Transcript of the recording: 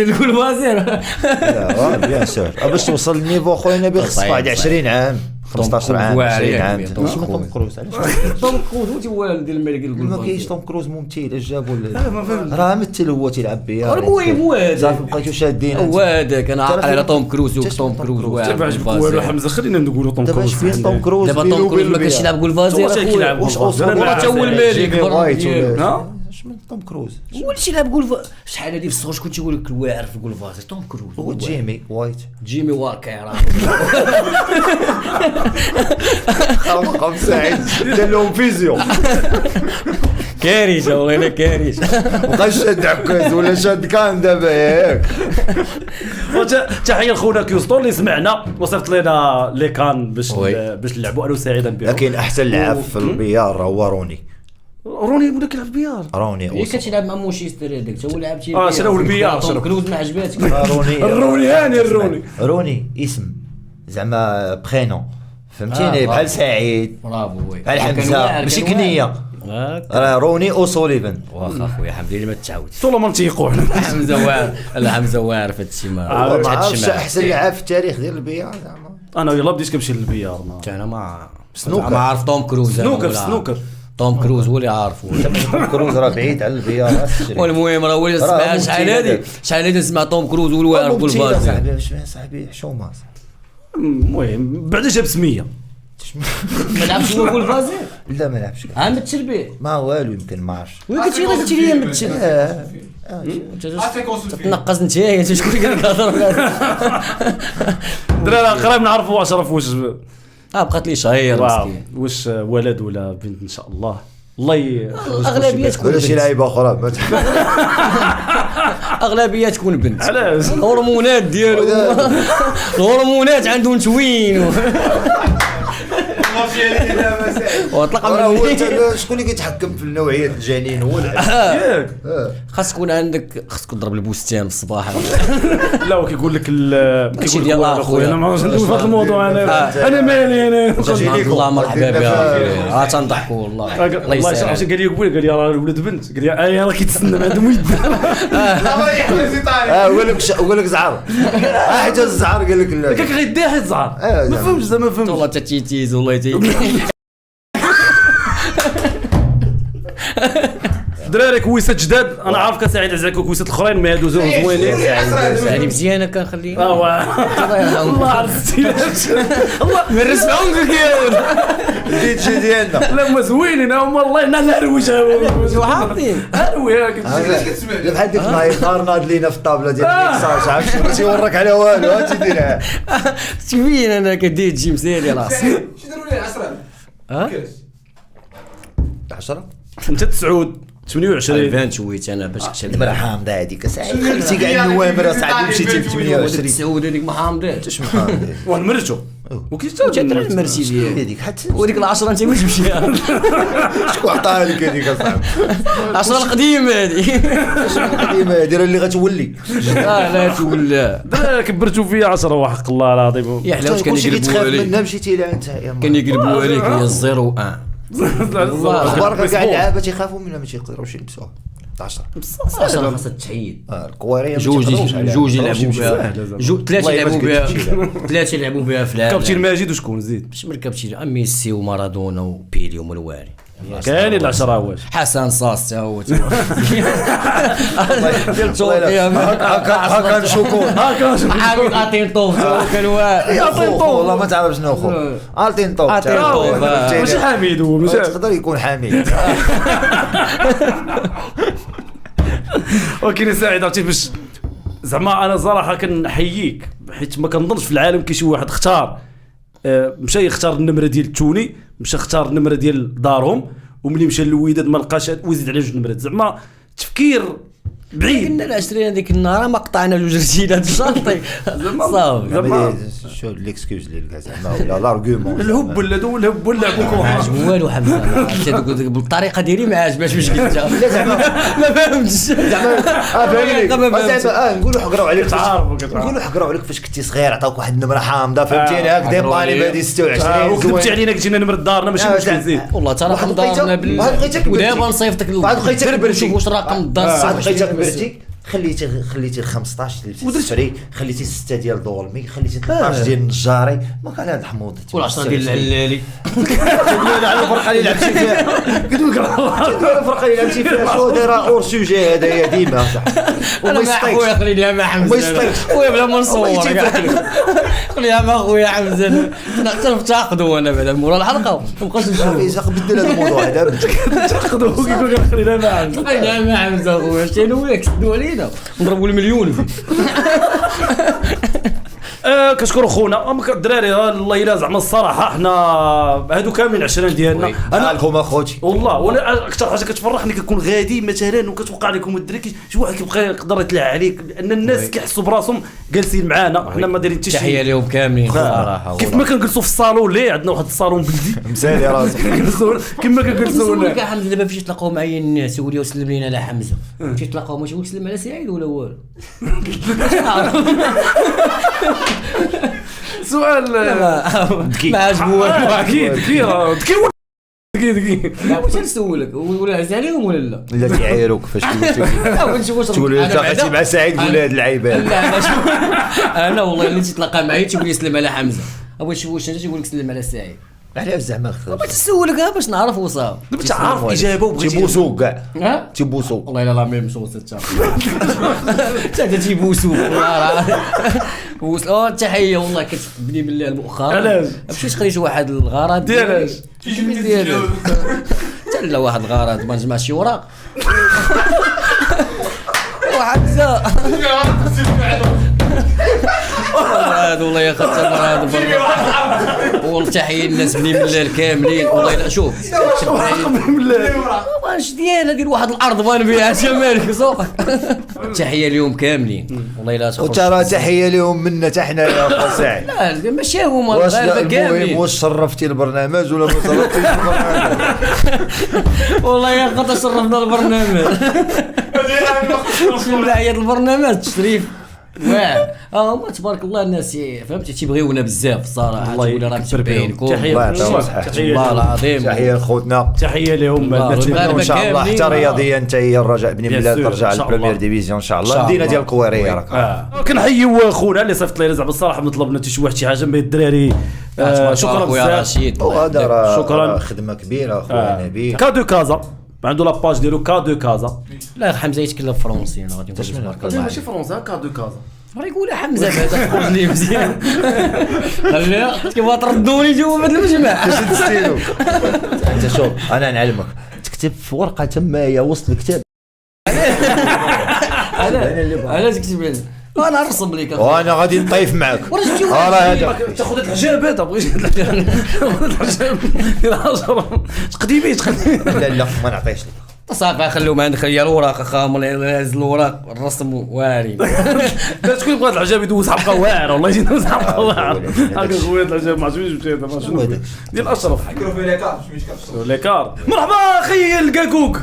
تقول وزير. لا بيان سور باش توصل للنيفو خويا نبي خصك واحد 20 عام 15 عام 20 عام. شنو توم كروز علاش توم كروز هو ديال الملك ما القلب. كاينش توم كروز ممثل جابوا راه مثل هو تيلعب بيا. المهم هو هذا صافي بقيتو شادين هو هذاك انا عاقل على توم كروز وتوم كروز واحد. دابا عجبك والو حمزه خلينا نقولوا توم دابا كروز. اش فين توم كروز دابا توم كروز ما كانش يلعب قول فازير كيلعب واش أنا حتى هو الملك ها اش من توم كروز هو اللي يلعب قول شحال هادي في الصغر شكون تيقول لك الواعر في قول فازير توم كروز هو جيمي وايت جيمي واركر رقم سعيد دار لهم فيزيو كارثه والله انا كارثه. بقى شاد عكاز ولا شاد كان دابا ياك. تحيه لخونا كيوستون اللي سمعنا وصيفط لنا لي كان باش نلعبوا انا وسعيدا بهم. لكن احسن لعب في البيار هو روني. روني ولا كيلعب بيار روني اللي كتلعب مع موشيستر هذاك تا هو لعب شراو البيار توم كروز ما عجباتك. الروني هاني الروني روني اسم زعما برينون فهمتيني بحال سعيد برافو وي بحال حمزه ماشي كنيه راه روني او سوليفان. واخا خويا حمد لله ما تعاودش طول ما تيقوا حمزه واعر. لا حمزه واعر في هادشي ما عرفتش احسن لعاب في التاريخ ديال البيار زعما. انا يلا بديت كنمشي للبيار انا ما سنوكر. ما عارف توم كروز سنوكر توم كروز هو اللي عارفه. توم كروز راه بعيد على البيار. والمهم راه هو اللي سمع شحال هادي سمع توم كروز والواعر قول فازير. صاحبي واش فين صاحبي حشومه. المهم بعدا جاب سميه ما لعبش هو قول فازير. لا ما لعبش عام مثل ما والو يمكن ما عرفتش. وي قلتي لي مثل تتنقص نتايا شكون اللي قال لك هضر. دراري قريب نعرفوا اشرف واش بقات لي شهير مسكين. واش ولد ولا بنت ان شاء الله. الاغلبيه تكون ولا شي لعيبه اخرى. اغلبيه تكون بنت. علاش الهرمونات ديالو الهرمونات عندهم توين وطلق من شكون اللي كيتحكم في نوعيه الجنين هو ياك خاص تكون عندك خاص تضرب البوستان في الصباح. لا وكيقول لك ماشي ديال اخويا انا ما عرفتش ندوز في هذا الموضوع انا مالي انا الله مرحبا بها تنضحكوا والله الله يسامحك. قال لي قبيله قال لي راه الولد بنت قال لي راه كيتسنى عندهم يد قول لك زعر حيت الزعر قال لك لا كيك غيدي حيت زعر ما فهمتش زعما ما فهمتش والله تتيتيز والله دراري كويسات جداد. انا عارف كسعيد عزاك كويسات الاخرين ما هادو زوينين يعني مزيانه كنخليها الله عرفتي الله من رسمهم ديت شي ديالنا. لا ما زوينين هما والله انا نروج وحاطين اروي بحال ديك النهار ناض لينا في الطابله ديال الميكساج عرفتي ما تيورك على والو ها تيديرها تبين انا كدير تجي مسالي راسي. شي داروا لي 10 انت 9 28 الفان شويت انا باش كتشد دابا حامضه هذيك سعيد خليتي كاع النوامر صاحبي مشيتي ل 28 السعود هذيك ما حامضاتش ونمرتو وكيتدرب المرسي ديالي هذيك حتى وديك العشرة انت واش مشيها شكون عطاها لك هذيك اصاحبي. العشرة القديمة هذه القديمه دير اللي غتولي. لا تولى كبرتو فيا 10 وحق الله العظيم. يا حلاوه كان كلشي يقلبوا كيتخاف عليك منها مشيتي لها انت كان يقلبوا عليك هي الزيرو اخبارك كاع اللعابه تيخافوا منها ما تيقدروش يلبسوها 10 10 خاصها تحيد الكواريه جوج يلعبوا بها ثلاثه يلعبوا بها ثلاثه يلعبوا بها في العالم. كابتن ماجد وشكون زيد باش مركبتي ميسي ومارادونا وبيلي ومنواري كاين العشرة واش حسن صاص تا هو ديال هكا نشوفوا حامد عطين طوف كان والله ما تعرف شنو خو عطين طوف ماشي حميد هو ماشي تقدر يكون حميد. ولكن سعيد عرفتي باش زعما انا صراحه كنحييك حيت ما كنظنش في العالم كاين شي واحد اختار مشى يختار النمره ديال التوني مشى اختار النمره ديال دارهم وملي مشى للوداد ما لقاش ويزيد على جوج نمرات زعما تفكير بعيد. كنا العشرين هذيك النهار ما قطعنا جوج رجيلات الشاطي صافي شو ليكسكيوز اللي لقى زعما ولا لارغومون الهب ولا دو الهب ولا لعبوكم عجبو والو حمزه بالطريقه ديالي ما عجباش واش قلت لا زعما ما فهمتش زعما نقولوا حقراو عليك نقولوا حقراو عليك فاش كنتي صغير عطاوك واحد النمره حامضه فهمتيني هاك ديباني بهذه 26 وكتبتي علينا قلتي لنا نمره دارنا ماشي مشكل زيد والله ترى دارنا ودابا نصيفطك بعد بقيتك نشوف واش رقم الدار بعد بقيتك برتي خليتي 15 ديال السفري، خليتي 6 ديال دولمي، خليتي 13 ديال النجاري، ما كان هاد الحموضه و10 ديال العلالي على الفرقه اللي لعبتي فيها. قلت لك الفرقه اللي لعبتي فيها شو دايره اور سوجي هذايا ديما. انا مع خويا خلينيها مع حمزه خويا بلا ما نصور خليها مع خويا حمزه نفتقدوا انا بعدا مورا الحلقه مابقاش نشوف بدل هذا الموضوع هذا تاخذوا كيقول لك خلينا معاه خليها مع حمزه خويا شتي وياك سدوا علينا نضربوا المليون فيه. كنشكروا خونا الدراري الله الا زعما الصراحه حنا هادو كاملين 20 ديالنا انا لكم اخوتي والله. وانا اكثر حاجه كتفرحني كنكون غادي مثلا وكتوقع لكم الدراري شي واحد كيبقى يقدر يطلع عليك لان الناس كيحسوا براسهم جالسين معانا حنا ما دايرين حتى شي. تحيه لهم كاملين صراحه كيف ما كنجلسوا في الصالون اللي عندنا واحد الصالون بلدي مسالي راسك كما كنجلسوا نسولك حمزه دابا فاش تلاقاو معايا الناس يقول سلم لينا على حمزه مشي تلاقاو ماشي يقول سلم على سعيد ولا والو. سؤال ما عجبو اكيد دقيقه لا واش نسولك ولا عز عليهم ولا لا؟ لا تيعايروك فاش تقول انت غادي مع سعيد قول هاد اللعيبات. لا انا والله اللي تتلاقى معايا تيقول لي سلم على حمزه ابغي نشوف واش انت تيقول لك سلم على سعيد. علاش زعما بغيت نسولك باش نعرف وصافي دابا تعرف اجابه وبغيتي تيبوسو كاع ها تيبوسو والله الا لا ميم شوز حتى تيبوسو والله تحيه والله كتبني بالله مؤخرا علاش مشيت خريت واحد الغرض ديالاش حتى لا واحد الغرض ما نجمع شي وراق واحد زا هذا والله يا خاطر هذا والله تحيه الناس بني بالله كاملين والله لا شوف واش ديالها دير واحد الارض بان بها شمالك سوق تحيه اليوم كاملين والله لا تخرج وترى تحيه لهم منا حتى حنا يا اخو سعيد. لا ماشي هما الغالبه كاملين. واش شرفتي البرنامج ولا ما شرفتيش البرنامج؟ والله يا خاطر شرفنا البرنامج بسم الله حياة البرنامج تشريف واعر هما تبارك الله الناس فهمتي تيبغيونا بزاف الصراحه تقول راه متبعينكم والله العظيم تحيه لخوتنا تحيه لهم ان شاء الله حتى رياضيا حتى هي الرجاء بني بلاد ترجع للبريمير ديفيزيون ان شاء الله المدينه ديال القويريه راك كنحييو خونا اللي صيفط لينا زعما الصراحه ما طلبنا حتى شي واحد شي حاجه من الدراري شكرا خويا بزاف رشيد وهذا راه شكرا خدمه كبيره خويا نبيل كادو كازا عنده لاباج ديالو كادو كازا لا حمزه يتكلم فرونسي انا غادي نقول تبارك الله ماشي فرنسا كادو كازا راه يقول حمزه بعدا خرج لي مزيان خليها كيف تردوني جوا هذا المجمع باش تستيلو انت شوف انا نعلمك تكتب في ورقه تمايا وسط الكتاب علاش تكتب لنا انا نرسم لك وانا غادي نطيف معاك راه هذا تاخذ الحجاب هذا بغيت الحجاب تقديمي لا ما نعطيش لك صافي خليهم عندك خلي الوراق خامل هاز الوراق الرسم واري شكون بغى الحجاب يدوز حلقه واعره والله يدوز حلقه واعره هكا خويا الحجاب ما عجبنيش مشيت شنو ديال اشرف حكروا في ليكار مش مشكل ليكار مرحبا اخي الكاكوك